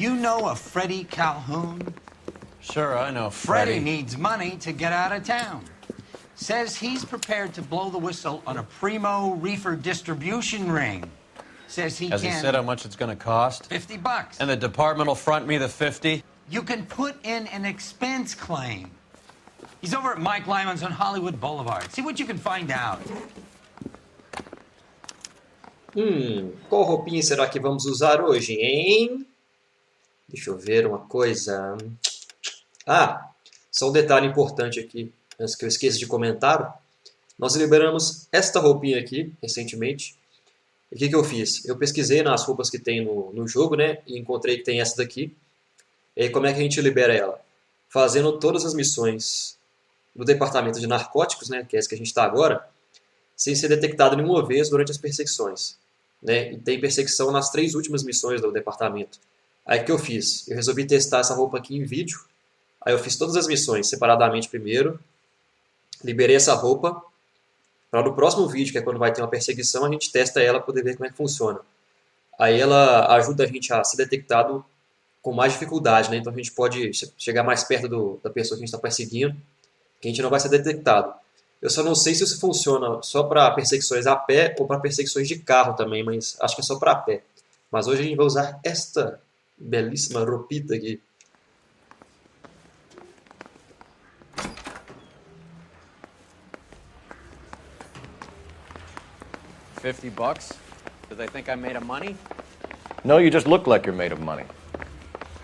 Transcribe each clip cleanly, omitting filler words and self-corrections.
You know a Freddie Calhoun? Sure, I know Freddie Freddie. needs money to get out of town. Says he's prepared to blow the whistle on a primo reefer distribution ring. Says he Has can... he said how much it's gonna cost? $50. And the department will front me the 50? You can put in an expense claim. He's over at Mike Lyman's on Hollywood Boulevard. See what you can find out. Qual roupinha será que vamos usar hoje, hein? Deixa eu ver uma coisa. Ah, só um detalhe importante aqui, antes que eu esqueça de comentar. Nós liberamos esta roupinha aqui, recentemente. E o que eu fiz? Eu pesquisei nas roupas que tem no jogo, né? E encontrei que tem essa daqui. E aí, como é que a gente libera ela? Fazendo todas as missões do departamento de narcóticos, né? Que é essa que a gente está agora, sem ser detectado nenhuma vez durante as perseguições. Né? E tem perseguição nas 3 últimas missões do departamento. Aí o que eu fiz? Eu resolvi testar essa roupa aqui em vídeo. Aí eu fiz todas as missões separadamente primeiro. Liberei essa roupa. Para no próximo vídeo, que é quando vai ter uma perseguição, a gente testa ela para poder ver como é que funciona. Aí ela ajuda a gente a ser detectado com mais dificuldade. Né? Então a gente pode chegar mais perto da pessoa que a gente está perseguindo, que a gente não vai ser detectado. Eu só não sei se isso funciona só para perseguições a pé ou para perseguições de carro também, mas acho que é só para a pé. Mas hoje a gente vai usar esta belíssima roupita aqui. $50? Do they think I'm made of money? No, you just look like you're made of money.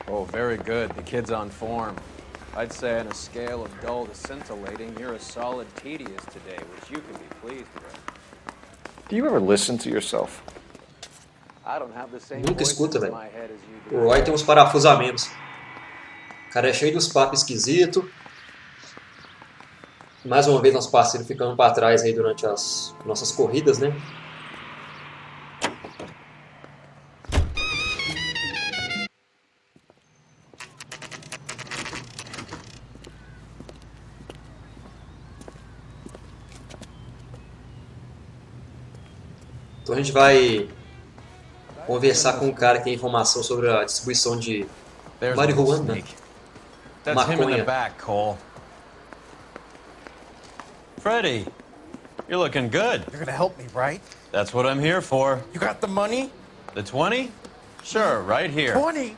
Oh, very good. The kid's on form. I'd say on a scale of dull to scintillating, you're a solid tedious today, which you can be pleased with. Do you ever listen to yourself? I don't have the same Nunca voice escuta, in velho. my head as you O do. Roy tem uns parafusamentos. O cara é cheio dos papos esquisitos. Mais uma vez nosso parceiro ficando para trás aí durante as nossas corridas, né? Então a gente vai conversar com um cara que tem informação sobre a distribuição de There's a marihuana. sneak. That's him in the Maconha. back, Cole. Freddie, you're looking good. You're gonna help me, right? That's what I'm here for. You got the money? The 20? Sure, right here. 20?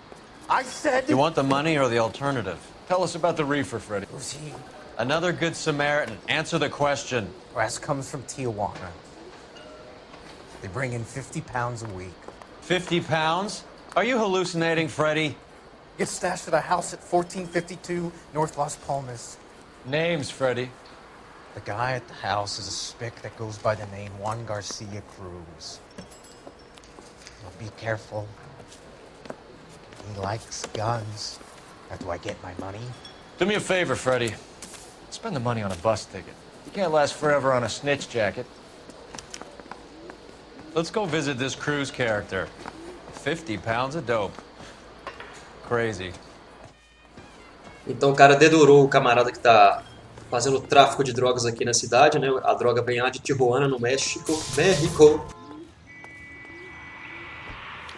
I said... You want the money or the alternative? Tell us about the reefer, Freddie. Who's he? Another good Samaritan. Answer the question. Brass comes from Tijuana. They bring in 50 pounds a week. 50 pounds? Are you hallucinating, Freddie? Gets stashed at a house at 1452 North Las Palmas. Names, Freddie. The guy at the house is a spick that goes by the name Juan Garcia Cruz. Now be careful. He likes guns. Now, do I get my money? Do me a favor, Freddie. Spend the money on a bus ticket. You can't last forever on a snitch jacket. Let's go visit this Cruz character. 50 pounds of dope. Crazy. Então o cara dedurou o camarada que está fazendo tráfico de drogas aqui na cidade, né? A droga vem lá de Tijuana, no México. México!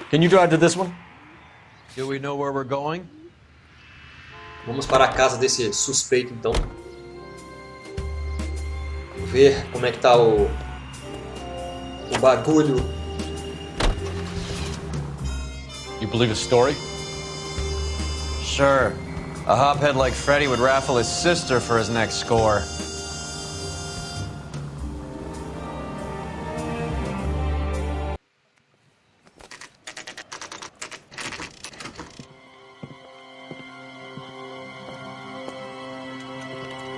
Can you drive to this one? Do we know where we're going? Vamos para a casa desse suspeito, então. Ver como é que tá o bagulho. You believe his story? Sure. A hophead like Freddie would raffle his sister for his next score.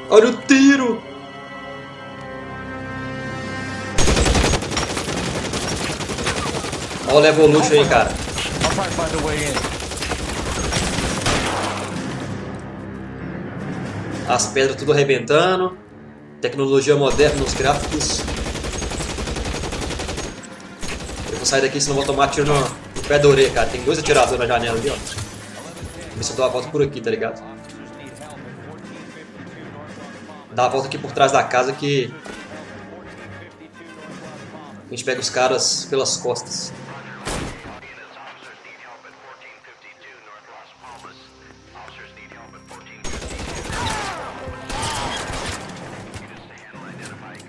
Olha o tiro! Olha o Levolution aí, cara. I'll try to find a way in. As pedras tudo arrebentando. Tecnologia moderna nos gráficos. Eu vou sair daqui, senão vou tomar tiro no pé da orelha, cara. Tem 2 atiradores na janela ali, ó. Vou ver se eu dou a volta por aqui, tá ligado? Dá a volta aqui por trás da casa que a gente pega os caras pelas costas.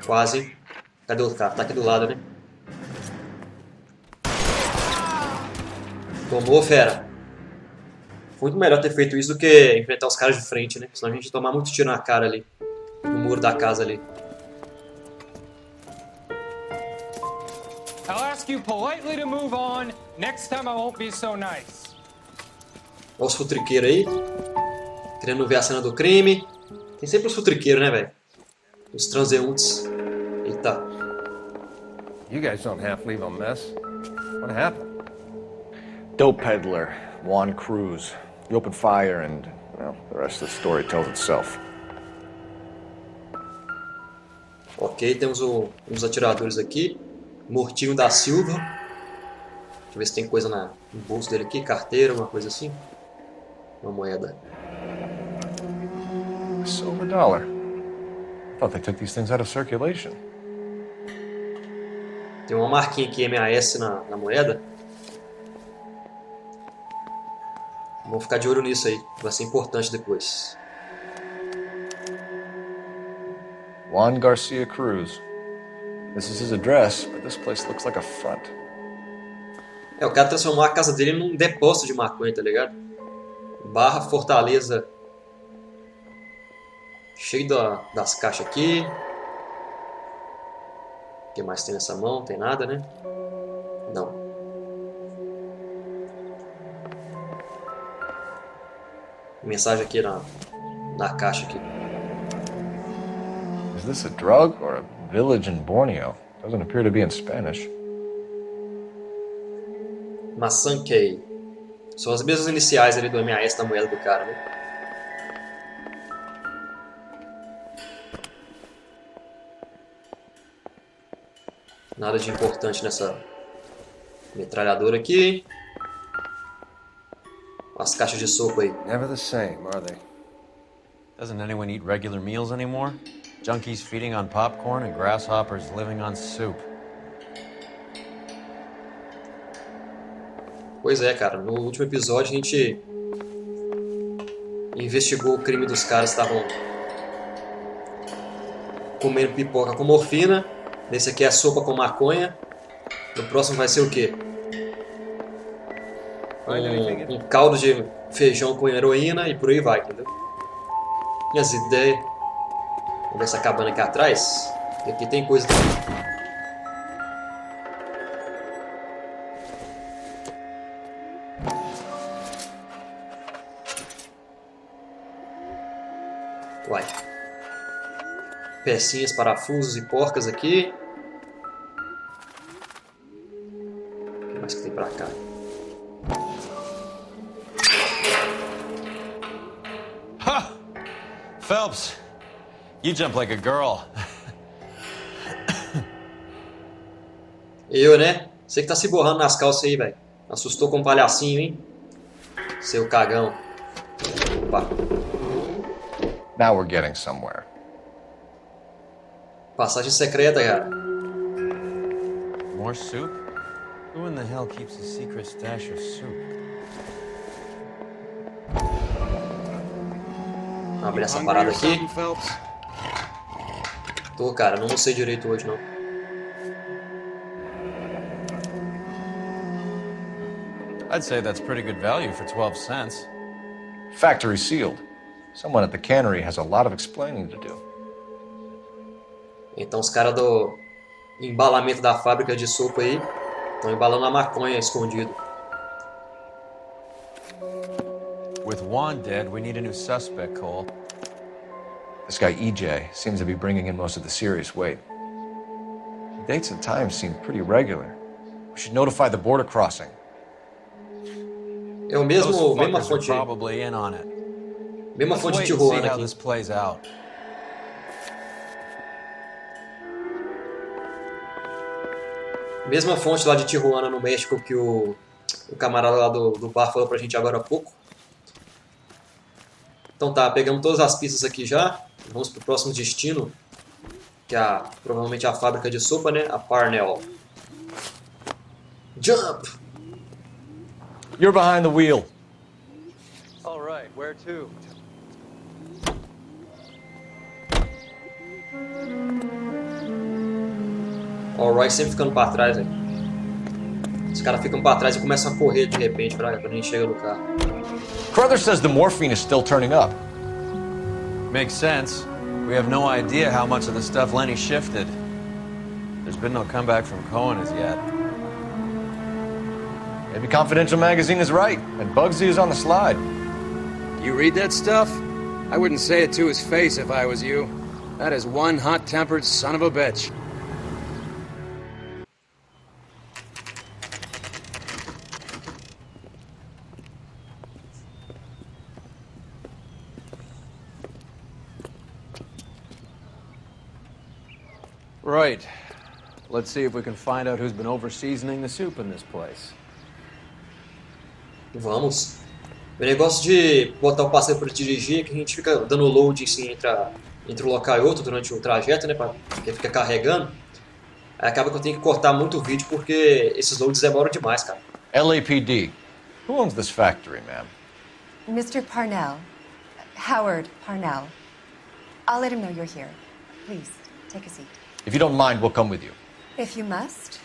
Quase, hein? Cadê o cara? Tá aqui do lado, né? Tomou, fera. Muito melhor ter feito isso do que enfrentar os caras de frente, né? Senão a gente ia tomar muito tiro na cara ali. No muro da casa ali. I'll ask you politely to move on. Next time I won't be so nice. Olha os futriqueiros aí. Querendo ver a cena do crime. Tem sempre os futriqueiros, né, velho? Os transeuntes. Eita. You guys don't half leave a mess. What happened? Dope peddler, Juan Cruz. He opened fire and, well, the rest of the story tells itself. Ok, temos uns atiradores aqui. Mortinho da Silva. Deixa eu ver se tem coisa no bolso dele aqui. Carteira, uma coisa assim. Uma moeda. A silver dollar. I thought they took these things out of circulation. Tem uma marquinha aqui, MAS, na moeda. Vamos ficar de olho nisso aí. Vai ser importante depois. Juan Garcia Cruz. This is his address, but this place looks like a front. O cara transformou a casa dele num depósito de maconha, tá ligado? Barra Fortaleza. Cheio das caixas aqui. O que mais tem nessa mão? Tem nada, né? Não. Mensagem aqui na caixa aqui. Is this a drug or a village in Borneo? Doesn't appear to be in Spanish. Masankei. São as mesmas iniciais ali do MAS da moeda do cara, né? Nada de importante nessa metralhadora aqui. As caixas de sopa aí. Never the same, are they? Doesn't anyone eat regular meals anymore? Junkies feeding on popcorn and grasshoppers living on soup. Pois é, cara. No último episódio a gente investigou o crime dos caras que estavam comendo pipoca com morfina. Nesse aqui é sopa com maconha. No próximo vai ser o quê? Um caldo de feijão com heroína e por aí vai, entendeu? Minhas ideias. Vamos ver essa cabana aqui atrás. E aqui tem coisa também. Uai. Pecinhas, parafusos e porcas aqui. O que mais que tem pra cá? Ha! Phelps, you jump like a girl. Eu, né? Você que tá se borrando nas calças aí, velho. Assustou com um palhacinho, hein? Seu cagão. Opa. Now we're getting somewhere. Passagem secreta, cara. More soup? Who in the hell keeps a secret stash of soup? Vamos abrir essa parada aqui. Tô, cara. Não sei direito hoje, não. I'd say that's pretty good value for 12 cents. Factory sealed. Someone at the cannery has a lot of explaining to do. Então os caras do embalamento da fábrica de sopa aí estão embalando a maconha escondido. With Juan dead, we need a new suspect, Cole. This guy EJ seems to be bringing in most of the serious weight. The dates and times seem pretty regular. We should notify the border crossing. É o Those mesma fuckers are fonte, probably in on it. mesma Let's fonte wait de and see Tijuana how aqui. this plays out. Mesma fonte lá de Tijuana, no México, que o camarada lá do bar falou pra gente agora há pouco. Então tá, pegamos todas as pistas aqui já. Vamos pro próximo destino, que é provavelmente a fábrica de sopa, né? A Parnell. Jump! You're behind the wheel. All right, where to? Ó, o Roy sempre ficando pra trás, velho. Os caras ficam pra trás e começam a correr de repente quando a gente chega no carro. Carruthers says the morphine is still turning up. Makes sense. We have no idea how much of the stuff Lenny shifted. There's been no comeback from Cohen as yet. Maybe Confidential Magazine is right, and Bugsy is on the slide. You read that stuff? I wouldn't say it to his face if I was you. That is one hot-tempered son of a bitch. Right. Let's see if we can find out who's been over-seasoning the soup in this place. Vamos. O negócio de botar o parceiro para dirigir é que a gente fica dando load assim, entre um local e outro durante o trajeto, né? Porque fica carregando. Aí acaba que eu tenho que cortar muito o vídeo porque esses loads demoram demais, cara. LAPD. Who owns this factory, ma'am? Mr. Parnell. Howard Parnell. I'll let him know you're here. Please, take a seat. If you don't mind, we'll come with you. If you must.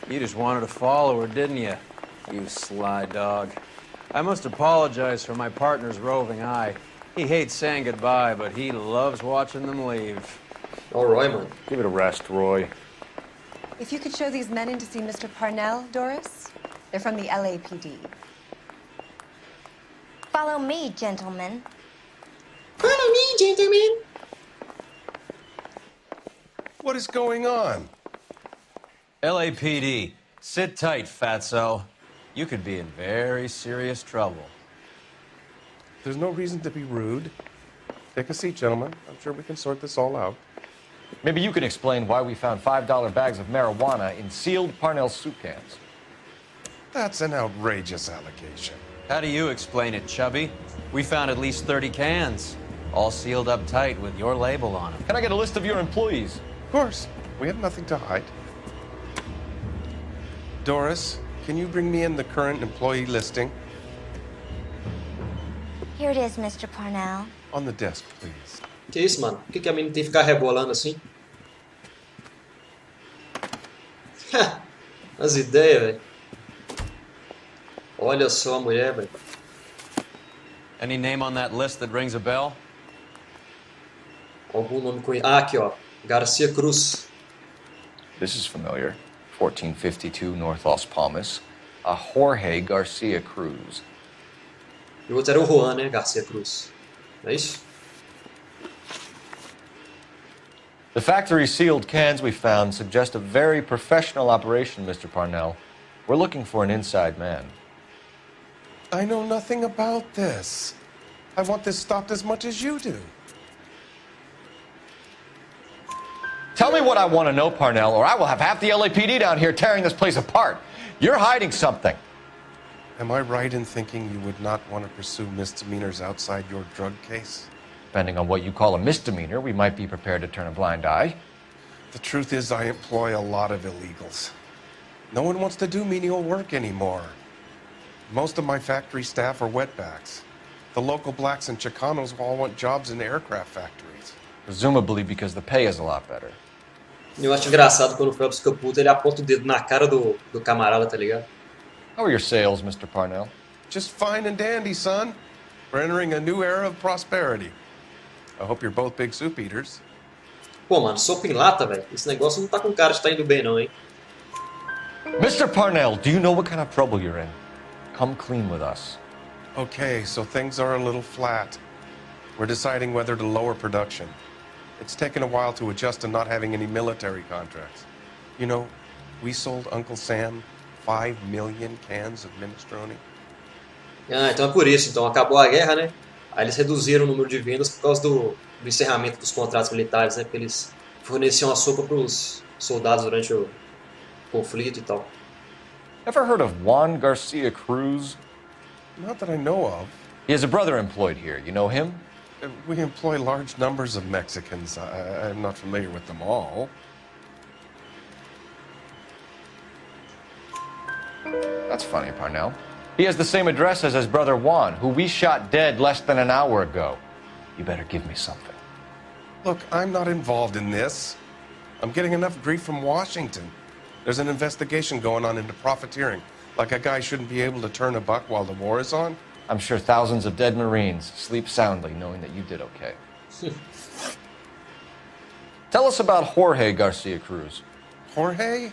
You just wanted to follow her, didn't you? You sly dog. I must apologize for my partner's roving eye. He hates saying goodbye, but he loves watching them leave. Ó, o Roy, mano. Give it a rest, Roy. If you could show these men in to see Mr. Parnell, Doris. They're from the LAPD. Follow me, gentlemen. Follow me, gentlemen. What is going on? LAPD, sit tight, fatso. You could be in very serious trouble. There's no reason to be rude. Take a seat, gentlemen. I'm sure we can sort this all out. Maybe you can explain why we found $5 bags of marijuana in sealed Parnell soup cans. That's an outrageous allegation. How do you explain it, Chubby? We found at least 30 cans, all sealed up tight with your label on them. Can I get a list of your employees? Of course. We have nothing to hide. Doris, can you bring me in the current employee listing? Here it is, Mr. Parnell. On the desk, please. Que isso, mano? Por que a menina tem que ficar rebolando assim? As ideias, velho. Olha só a mulher, velho. Any name on that list that rings a bell? Algum nome conhecido. Ah, aqui, ó. Garcia Cruz. This is familiar. 1452 North Las Palmas. A Jorge Garcia Cruz. E o outro era o Juan, né? Garcia Cruz. Não é isso? The factory sealed cans we found suggest a very professional operation, Mr. Parnell. We're looking for an inside man. I know nothing about this. I want this stopped as much as you do. Tell me what I want to know, Parnell, or I will have half the LAPD down here tearing this place apart. You're hiding something. Am I right in thinking you would not want to pursue misdemeanors outside your drug case? Depending on what you call a misdemeanor, we might be prepared to turn a blind eye. The truth is, I employ a lot of illegals. No one wants to do menial work anymore. Most of my factory staff are wetbacks. The local blacks and Chicanos all want jobs in aircraft factories. Presumably because the pay is a lot better. Eu acho engraçado quando o Phelps fica puto, ele aponta o dedo na cara do camarada, tá ligado? How are your sales, Mr. Parnell? Just fine and dandy, son. We're entering a new era of prosperity. I hope you're both big soup eaters. Pô, mano, sopa em lata, velho. Esse negócio não tá com cara de tá indo bem, não, hein? Mr. Parnell, do you know what kind of trouble you're in? Come clean with us. Okay, so things are a little flat. We're deciding whether to lower production. It's taken a while to adjust to not having any military contracts. You know, we sold Uncle Sam 5 million cans of minestrone. Ah, então é por isso. Então acabou a guerra, né? Aí eles reduziram o número de vendas por causa do encerramento dos contratos militares, né? Porque eles forneciam a sopa para os soldados durante o conflito e tal. Ever heard of Juan Garcia Cruz? Not that I know of. He has a brother employed here. You know him? We employ large numbers of Mexicans. I'm not familiar with them all. That's funny, Parnell. He has the same address as his brother Juan, who we shot dead less than an hour ago. You better give me something. Look, I'm not involved in this. I'm getting enough grief from Washington. There's an investigation going on into profiteering. Like a guy shouldn't be able to turn a buck while the war is on. I'm sure thousands of dead Marines sleep soundly knowing that you did okay. Tell us about Jorge Garcia Cruz. Jorge?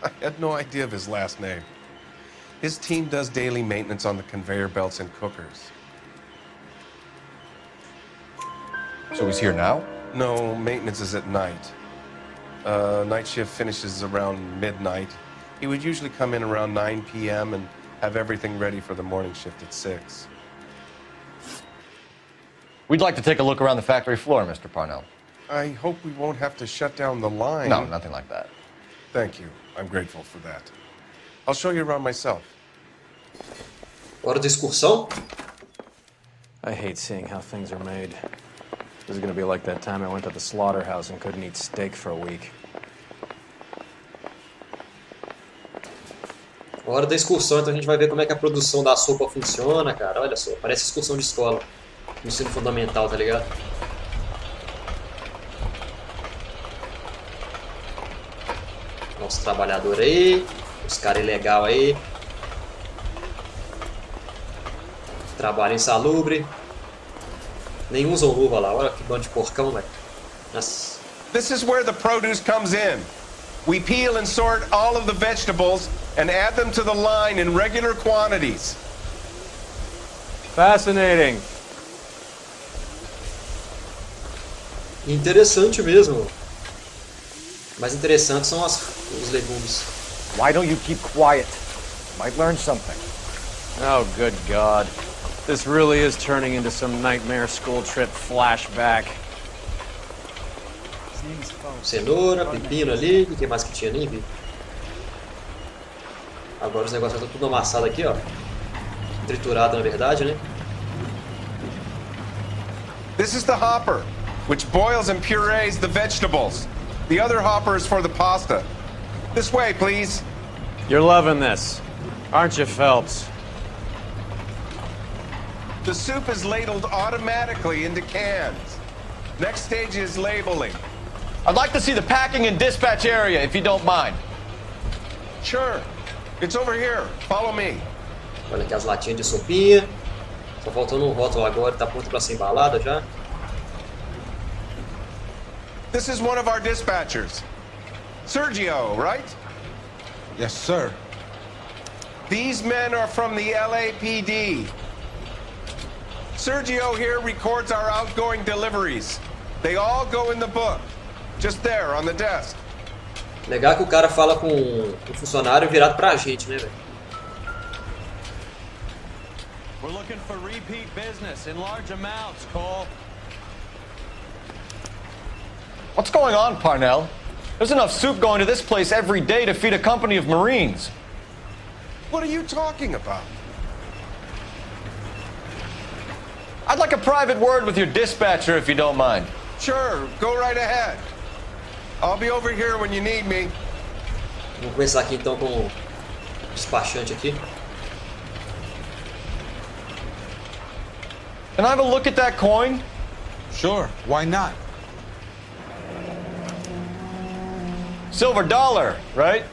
I had no idea of his last name. His team does daily maintenance on the conveyor belts and cookers. So he's here now? No, maintenance is at night. Night shift finishes around midnight. He would usually come in around 9 p.m. and have everything ready for the morning shift at 6. We'd like to take a look around the factory floor, Mr. Parnell. I hope we won't have to shut down the line. No, nothing like that. Thank you. I'm grateful for that. I'll show you around myself. Hora de excursão? I hate seeing how things are made. This is gonna be like that time I went to the slaughterhouse and couldn't eat steak for a week. Hora da excursão, então a gente vai ver como é que a produção da sopa funciona, cara. Olha só, parece excursão de escola. No ensino fundamental, tá ligado? Os trabalhadores aí, os caras ilegais aí. Trabalho insalubre. Nem usam luva lá, olha que bando de porcão, velho. Nossa. This is where the produce comes in. We peel and sort all of the vegetables and add them to the line in regular quantities. Fascinating. Interessante mesmo. Mais interessantes são os legumes. Why don't you keep quiet? Might learn something. Oh, good God. This really is turning into some nightmare school trip flashback. Cenoura, pepino ali. O que mais que tinha? Nem vi. Agora os negócios estão tudo amassados aqui, ó. Triturado, na verdade, né? This is the hopper, which boils and purees the vegetables. The other hopper is for the pasta. This way, please. You're loving this, aren't you, Phelps? The soup is ladled automatically into cans. Next stage is labeling. I'd like to see the packing and dispatch area, if you don't mind. Sure. It's over here. Follow me. Olha aqui as latinhas de sopinha. Só faltando um rótulo agora, tá pronto para ser embalada já. This is one of our dispatchers. Sergio, right? Yes, sir. These men are from the LAPD. Sergio here records our outgoing deliveries. They all go in the book. Just there, on the desk. Legal que o cara fala com o funcionário virado pra gente, né, velho? We're looking for repeat business in large amounts, Cole. What's going on, Parnell? There's enough soup going to this place every day to feed a company of Marines. What are you talking about? I'd like a private word with your dispatcher, if you don't mind. Sure, go right ahead. I'll be over here when you need me. Vamos começar aqui então com o despachante aqui. Can I have a look at that coin? Sure, why not? Silver dollar, right?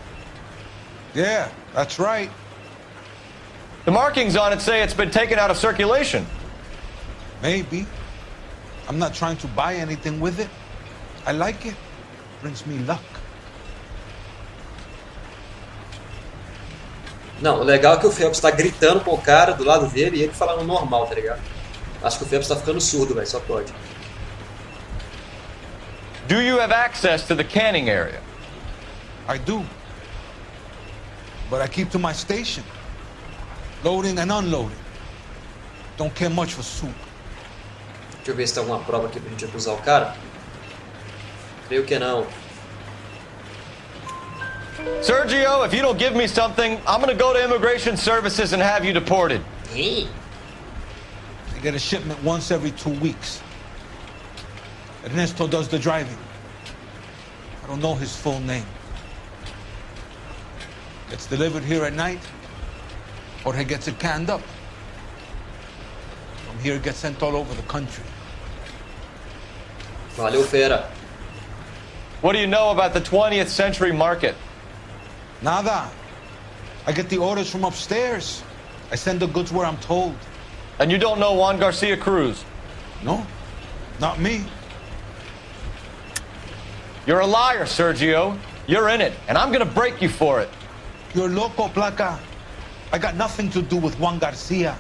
Yeah, that's right. The markings on it say it's been taken out of circulation. Maybe. I'm not trying to buy anything with it. I like it. Brings me luck. Não, o legal é que o Phelps tá gritando com o cara do lado dele e ele falando normal, tá ligado? Acho que o Phelps tá ficando surdo, velho, só pode. Do you have access to the canning area? I do. But I keep to my station. Loading and unloading. Don't care much for soup. Deixa eu ver se tem alguma prova aqui pra gente acusar o cara. Creio que não. Sergio, if you don't give me something, I'm gonna go to Immigration Services and have you deported. Ih, I get a shipment once every 2 weeks. Ernesto does the driving. I don't know his full name. Gets delivered here at night, or he gets it canned up. From here, it gets sent all over the country. Valeu, fera. What do you know about the 20th century market? Nada. I get the orders from upstairs. I send the goods where I'm told. And you don't know Juan Garcia Cruz? No, not me. You're a liar, Sergio. You're in it, and I'm gonna break you for it. You're loco, Placa. I got nothing to do with Juan Garcia.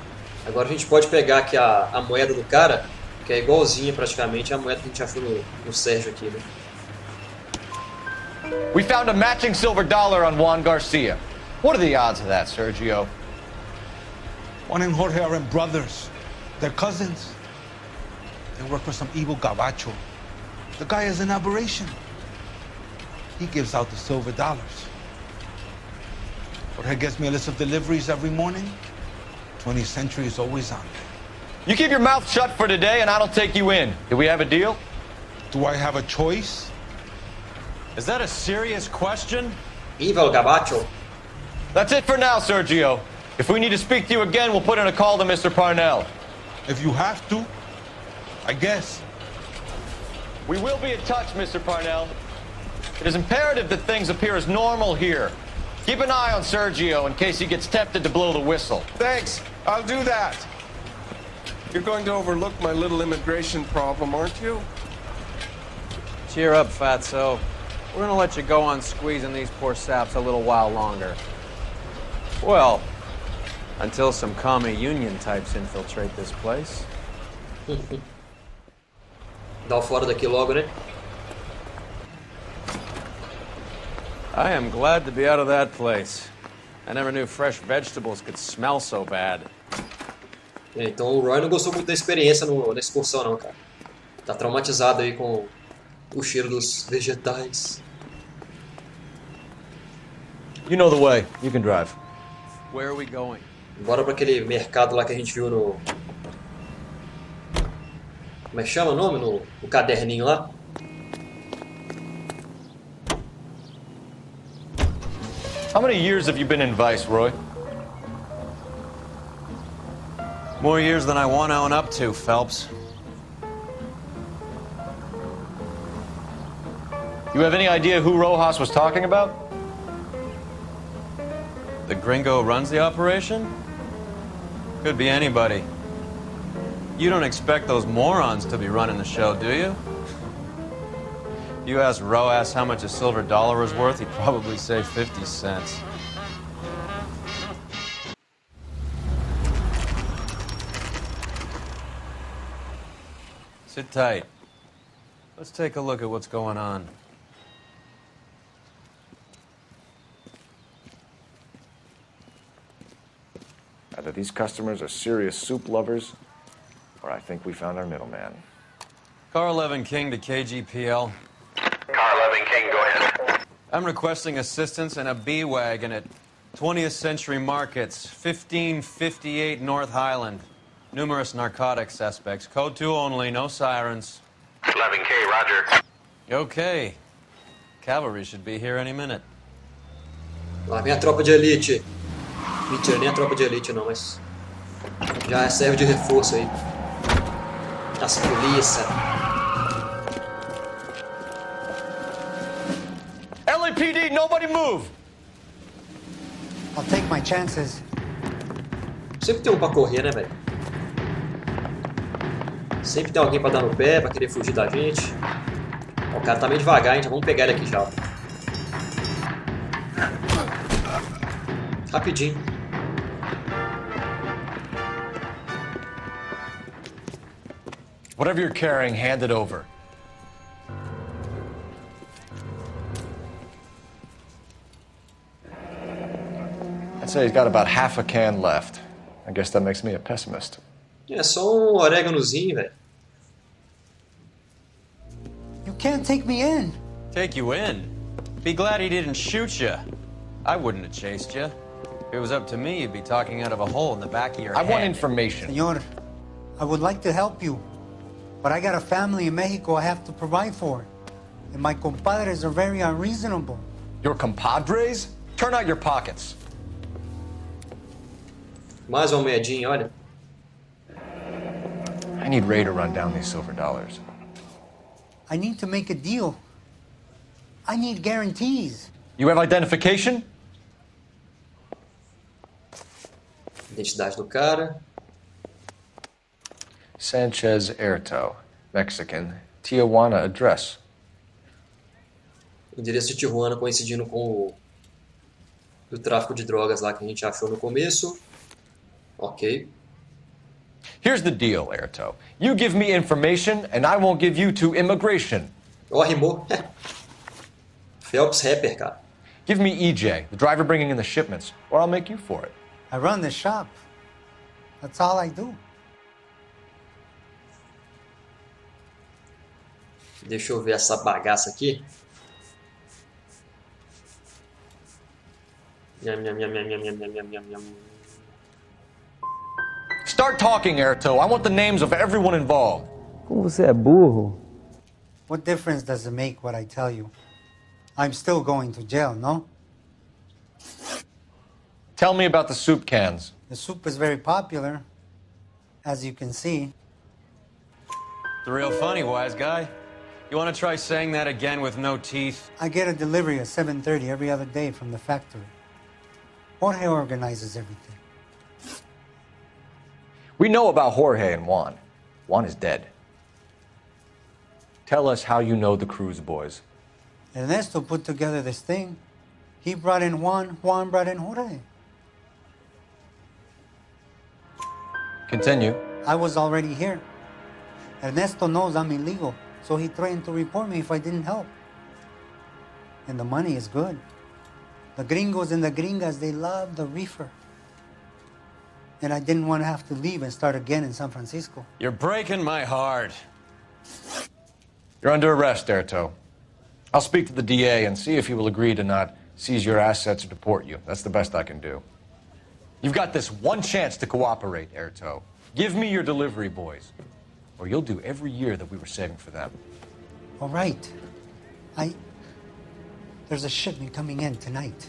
Agora a gente pode pegar aqui a moeda do cara, que é igualzinha praticamente a moeda que a gente achou no Sérgio aqui, né? We found a matching silver dollar on Juan Garcia. What are the odds of that, Sergio? Juan and Jorge are brothers. They're cousins. They work for some evil gabacho. The guy is an aberration. He gives out the silver dollars. Jorge gets me a list of deliveries every morning. 20th Century is always on there. You keep your mouth shut for today, and I don't take you in. Do we have a deal? Do I have a choice? Is that a serious question? Evil gabacho. That's it for now, Sergio. If we need to speak to you again, we'll put in a call to Mr. Parnell. If you have to, I guess. We will be in touch, Mr. Parnell. It is imperative that things appear as normal here. Keep an eye on Sergio in case he gets tempted to blow the whistle. Thanks. I'll do that. You're going to overlook my little immigration problem, aren't you? Cheer up, Fatso. We're gonna let you go on squeezing these poor saps a little while longer. Well, until some commie union types infiltrate this place. Dá o fora daqui logo, né? I am glad to be out of that place. I never knew fresh vegetables could smell so bad. Então o Roy não gostou muito da experiência na excursão não, cara. Tá traumatizado aí com o cheiro dos vegetais. You know the way. You can drive. Where are we going? Bora pra aquele mercado lá que a gente viu no... Como é que chama o nome? No caderninho lá? How many years have you been in Vice, Roy? More years than I want to own up to, Phelps. You have any idea who Rojas was talking about? The gringo runs the operation? Could be anybody. You don't expect those morons to be running the show, do you? If you asked Rojas how much a silver dollar was worth, he'd probably say 50 cents. Sit tight. Let's take a look at what's going on. Either these customers are serious soup lovers, or I think we found our middleman. Car 11 King to KGPL. Car 11 King, go ahead. I'm requesting assistance in a B-Wagon at 20th Century Markets, 1558 North Highland. Numerous narcotic suspects. Code 2 only, no sirens. 11K, roger. Okay. Cavalry should be here any minute. Lá vem a tropa de elite. Mentira, nem a tropa de elite não, mas... Já serve de reforço aí. As polícia. LAPD, nobody move! I'll take my chances. Sempre tem um pra correr, né, velho? Sempre tem alguém pra dar no pé, pra querer fugir da gente. Ó, o cara tá meio devagar, hein? Já vamos pegar ele aqui já. Ó. Rapidinho. Whatever you're carrying, hand it over. I'd say he's got about half a can left. I guess that makes me a pessimist. É só oréganozinho, velho. You can't take me in. Take you in? Be glad he didn't shoot you. I wouldn't have chased you. If it was up to me, you'd be talking out of a hole in the back of your head. I want information. Senor, I would like to help you, but I got a family in Mexico I have to provide for. And my compadres are very unreasonable. Your compadres? Turn out your pockets. Mais uma moedinha, olha. I need Ray to run down these silver dollars. I need to make a deal. I need guarantees. You have identification? Identidade do cara. Sanchez Erto, Mexican. Tijuana address. Endereço de Tijuana coincidindo com o tráfico de drogas lá que a gente achou no começo. Ok. Here's the deal, Erto. You give me information, and I won't give you to immigration. Ó, rimou. Phelps Rapper, cara. Give me EJ, the driver bringing in the shipments, or I'll make you for it. I run the shop. That's all I do. Deixa eu ver essa bagaça aqui. Nham, nham, nham, nham, nham, nham, nham, nham, nham. Start talking, Erto. I want the names of everyone involved. Como você é burro? What difference does it make what I tell you? I'm still going to jail, no? Tell me about the soup cans. The soup is very popular, as you can see. It's real funny, wise guy. You want to try saying that again with no teeth? I get a delivery at 7:30 every other day from the factory. Jorge organizes everything. We know about Jorge and Juan. Juan is dead. Tell us how you know the Cruz boys. Ernesto put together this thing. He brought in Juan, Juan brought in Jorge. Continue. I was already here. Ernesto knows I'm illegal, so he threatened to report me if I didn't help. And the money is good. The gringos and the gringas, they love the reefer. And I didn't want to have to leave and start again in San Francisco. You're breaking my heart. You're under arrest, Erto. I'll speak to the DA and see if he will agree to not seize your assets or deport you. That's the best I can do. You've got this one chance to cooperate, Erto. Give me your delivery boys, or you'll do every year that we were saving for them. All right. There's a shipment coming in tonight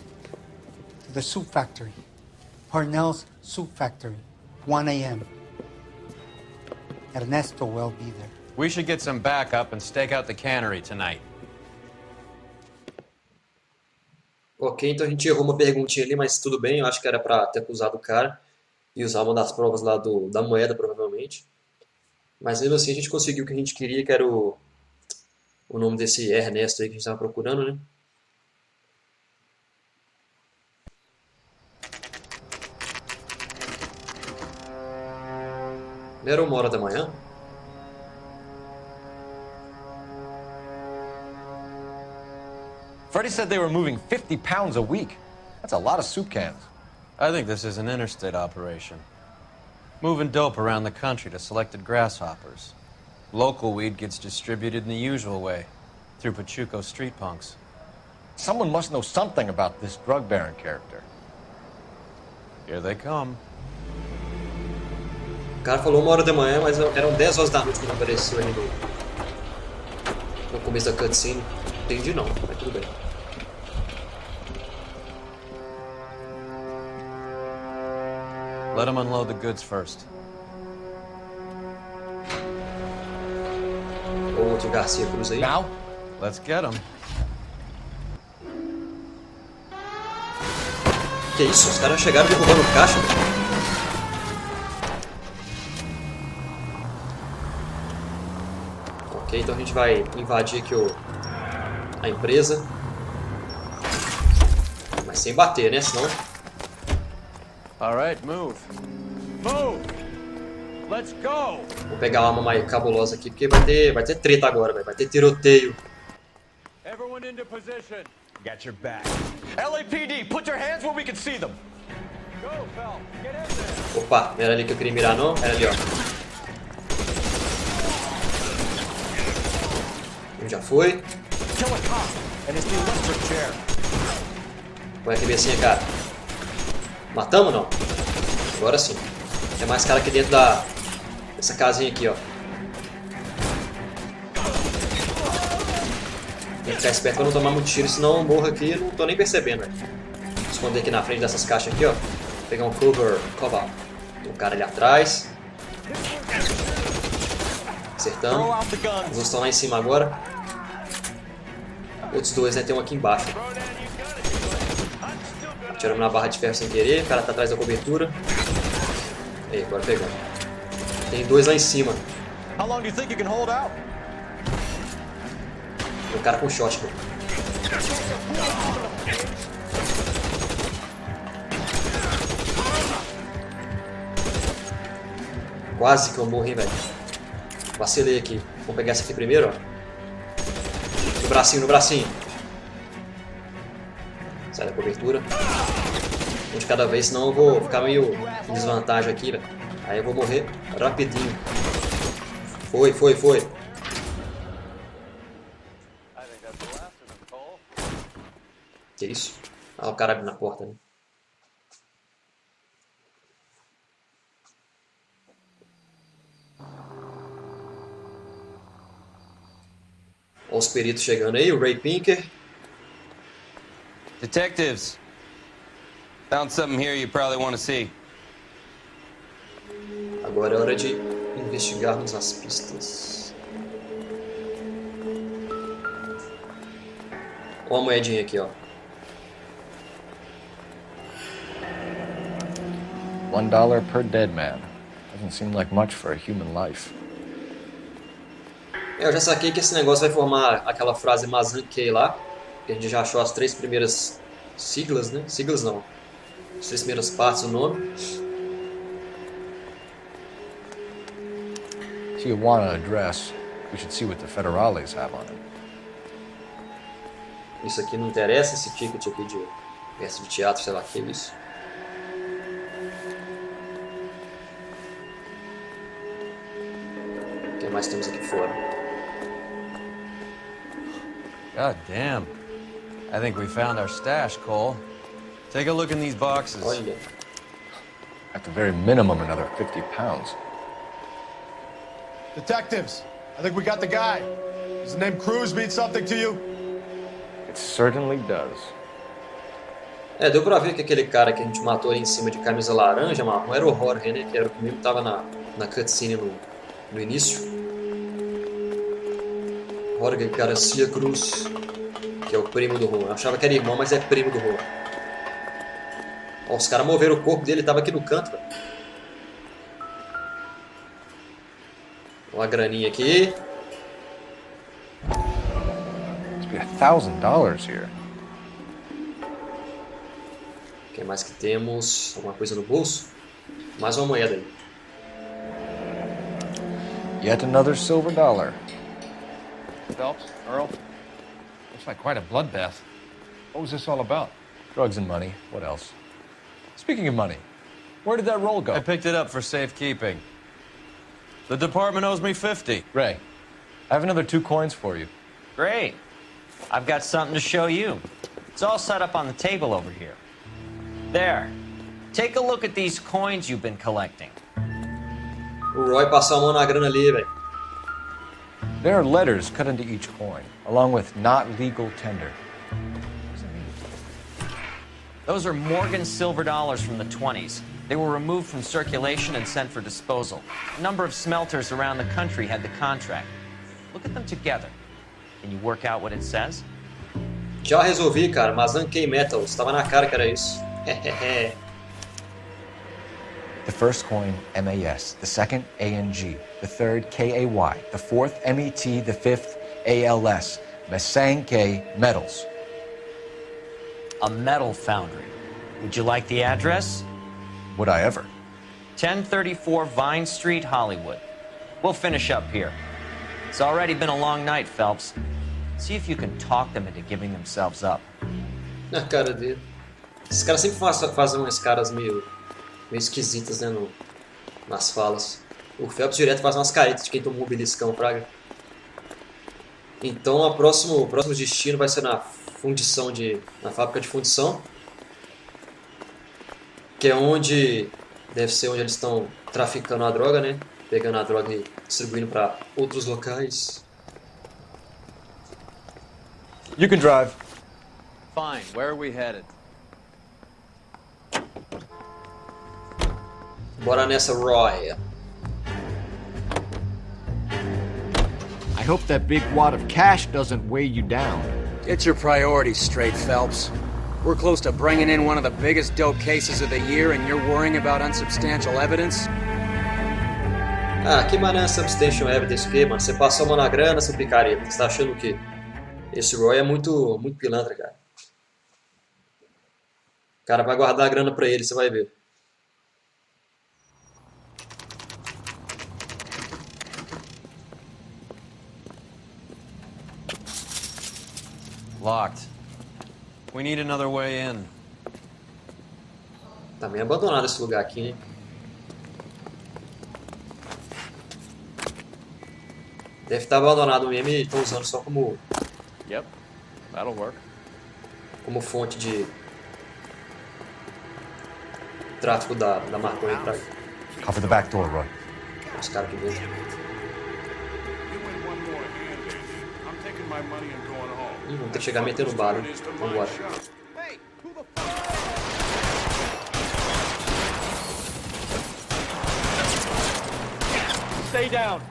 to the soup factory. Parnell's Soup Factory, 1 a.m. Ernesto will be there. We should get some backup and stake out the cannery tonight. Ok, então a gente errou uma perguntinha ali, mas tudo bem. Eu acho que era pra ter acusado o cara e usar uma das provas lá da moeda, provavelmente. Mas mesmo assim a gente conseguiu o que a gente queria, que era o nome desse Ernesto aí que a gente estava procurando, né? Não era 1h da manhã? Freddie said they were moving 50 pounds a week. That's a lot of soup cans. I think this is an interstate operation. Moving dope around the country to selected grasshoppers. Local weed gets distributed in the usual way, through Pachuco street punks. Someone must know something about this drug baron character. Here they come. O cara falou 1h da manhã, mas eram 10 horas da noite quando apareceu ali no começo da cutscene. Não entendi não, mas tudo bem. Let them unload the goods first. O outro Garcia Cruz aí. Now? Let's get them. Que isso? Os caras chegaram derrubando o caixa. Ok, então a gente vai invadir aqui a empresa. Mas sem bater, né? Senão... All right, move. Move! Let's go! Vou pegar uma arma mais cabulosa aqui, porque vai ter treta agora, véio. Vai ter tiroteio. Everyone into position. Got your back. LAPD, put your hands where we can see them. Go, Fel. Get in there. Opa, não era ali que eu queria mirar não? Era ali, ó. Já foi. Põe a cabecinha, cara. Matamos ou não? Agora sim. Tem mais cara aqui dentro dessa casinha aqui, ó. Tem que ficar esperto pra não tomar muito tiro, senão eu morro aqui e não tô nem percebendo, velho. Vou esconder aqui na frente dessas caixas aqui, ó. Vou pegar um cover. Tem um cara ali atrás. Acertamos. Os outros estão lá em cima agora. Outros dois, né? Tem um aqui embaixo. Tiramos na barra de ferro sem querer. O cara tá atrás da cobertura. Aí, agora pegamos. Tem dois lá em cima. Tem um cara com shotgun. Quase que eu morri, velho. Vacilei aqui. Vamos pegar essa aqui primeiro, ó. No bracinho, no bracinho. Sai da cobertura. Um de cada vez, senão eu vou ficar meio em desvantagem aqui, velho. Aí eu vou morrer rapidinho. Foi, foi, foi. Que isso? Ah, o cara abriu na porta, né? Olha os peritos chegando aí, o Ray Pinker. Detectives, found something here you probably want to see. Agora é hora de investigarmos as pistas. Olha uma moedinha aqui, ó. $1 per dead man. Doesn't seem like much for a human life. Eu já saquei que esse negócio vai formar aquela frase Mazanquei lá, que a gente já achou as três primeiras siglas, né? Siglas não. As três primeiras partes do nome. Tijuana address. We should see what the federales have on it. Isso aqui não interessa, esse ticket aqui de peça de teatro, sei lá o que é isso. O que mais temos aqui fora? God damn. I think we found our stash, Cole. Take a look in these boxes. Olha. At the very minimum, another 50 pounds. Detectives, I think we got the guy. Does the name Cruz mean something to you? It certainly does. É, deu pra ver que aquele cara que a gente matou ali em cima de camisa laranja, marrom, era o Jorge, né? Que era o que mesmo tava na cutscene no início. Jorge Garcia Cruz, que é o primo do Juan. Eu achava que era irmão, mas é primo do Juan. Ó, os caras moveram o corpo dele, tava aqui no canto, velho. Uma graninha aqui. Must be $1,000 here. O que mais que temos? Alguma coisa no bolso? Mais uma moeda aí. Yet another silver dollar. Phelps, Earl, looks like quite a bloodbath. What was this all about? Drugs and money. What else? Speaking of money, where did that roll go? I picked it up for safekeeping. The department owes me 50. Ray, I have another 2 coins for you. Great. I've got something to show you. It's all set up on the table over here. There. Take a look at these coins you've been collecting. O Roy passou a mão na grana ali, velho. There are letters cut into each coin, along with not legal tender. Those are Morgan silver dollars from the 20s. They were removed from circulation and sent for disposal. A number of smelters around the country had the contract. Look at them together. Can you work out what it says? Já resolvi, cara. Mazanquei Metals. Tava na cara que era isso. The first coin, MAS. The second, ANG. The third, KAY. The fourth, MET. The fifth, ALS. Masanke Metals. A metal foundry. Would you like the address? Would I ever? 1034 Vine Street, Hollywood. We'll finish up here. It's already been a long night, Phelps. See if you can talk them into giving themselves up. Na cara dele. Esses caras sempre fazem umas caras meio esquisitas, né, nas falas. O Phelps direto faz umas caretas de quem tomou um beliscão, praga. Então o próximo destino vai ser na fábrica de fundição, que é onde deve ser onde eles estão traficando a droga, né? Pegando a droga e distribuindo para outros locais. You can drive. Fine. Where are we headed? Bora nessa, Roy. hope that big wad of cash doesn't weigh you down. Get your priorities straight, Phelps. We're close to bringing in one of the biggest dope cases of the year and you're worrying about unsubstantial evidence? Ah, que mané substantial evidence o quê, mano? Você passou a mão na grana, seu picareta. Você tá achando o quê? Esse Roy é muito pilantra, cara. O cara vai guardar a grana pra ele, você vai ver. Locked. We need another way in. Tá meio abandonado esse lugar aqui, né? Deve estar abandonado mesmo e estão usando só como... Yep, that'll work. Como fonte de... tráfico da maconha pra... Cover the back door, Roy. Os caras aqui dentro. Vamos ter que chegar metendo bala, hein? Vambora. Stay down.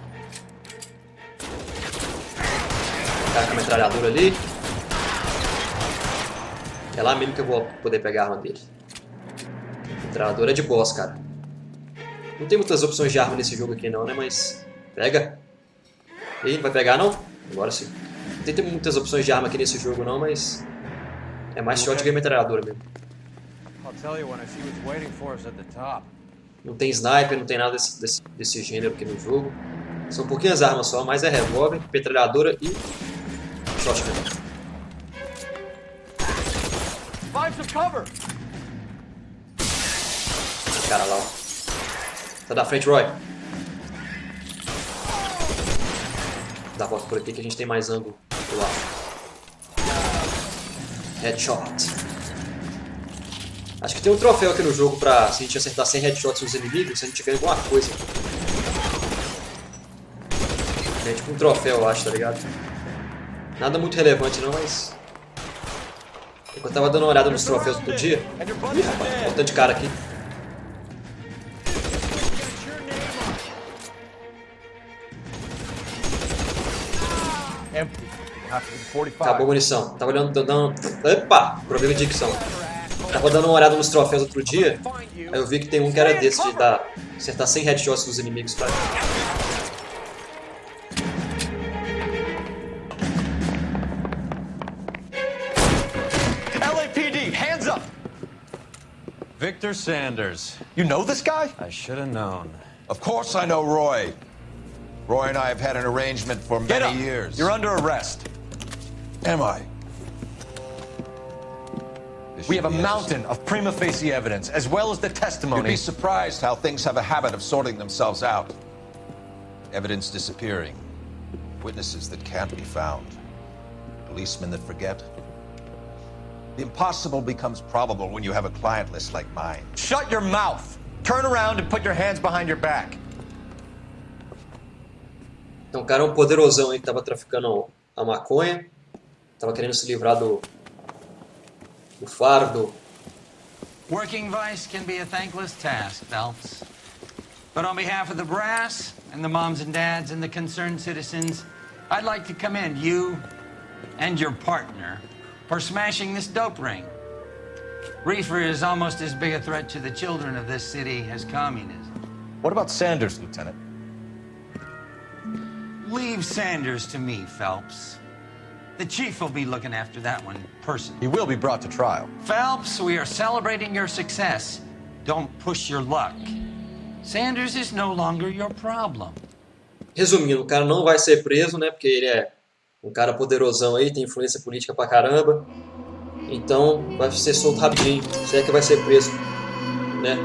Tá com a metralhadora ali. É lá mesmo que eu vou poder pegar a arma dele. Metralhadora é de boss, cara. Não tem muitas opções de arma nesse jogo aqui não, né? Mas... pega. Ih, não vai pegar não? Agora sim. Não tem muitas opções de arma aqui nesse jogo não, mas... é mais shot que a metralhadora mesmo. Não tem sniper, não tem nada desse gênero aqui no jogo. São pouquinhas armas só, mas é revólver, metralhadora e... shotgun. Find some cover. Esse cara lá, ó. Tá da frente, Roy. Dá a volta por aqui que a gente tem mais ângulo, eu acho. Headshot. Acho que tem um troféu aqui no jogo pra, se a gente acertar 100 headshots nos inimigos, a gente ganha alguma coisa. É tipo um troféu, eu acho, tá ligado? Nada muito relevante não, mas... eu tava dando uma olhada nos troféus outro dia. Ih, rapaz, olha o tanto de cara aqui. Acabou a munição. Tava olhando, dando... Epa! Problema de dicção. Tava dando uma olhada nos troféus outro dia. Aí eu vi que tem um que era desse, de dar... acertar 100 headshots nos inimigos, cara. LAPD, hands up! Victor Sanders. You know this guy? I should have known. Of course I know Roy. Roy and I have had an arrangement for many years. You're under arrest. Am I? We have a mountain of prima facie evidence, as well as the testimony. You'd be surprised how things have a habit of sorting themselves out. Evidence disappearing. Witnesses that can't be found. Policemen that forget. The impossible becomes probable when you have a client list like mine. Shut your mouth! Turn around and put your hands behind your back. Então o cara é um poderosão aí que tava traficando a maconha. Tava querendo se livrar do fardo. Working vice can be a thankless task, Phelps. But on behalf of the brass and the moms and dads and the concerned citizens, I'd like to commend you and your partner for smashing this dope ring. Reefer is almost as big a threat to the children of this city as communism. What about Sanders, Lieutenant? Leave Sanders to me, Phelps. The chief will be looking after that one personally. He will be brought to trial. Phelps, we are celebrating your success. Don't push your luck. Sanders is no longer your problem. Resumindo, o cara não vai ser preso, né? Porque ele é um cara poderosão aí, tem influência política pra caramba. Então vai ser solto rapidinho, se é que vai ser preso, né?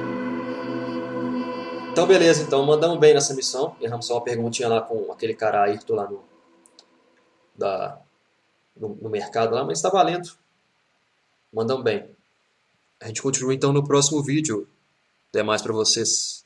Então beleza, então mandamos bem nessa missão. Erramos só uma perguntinha lá com aquele cara Ayrton lá no mercado lá, mas tá valendo. Mandamos bem. A gente continua então no próximo vídeo. Até mais pra vocês.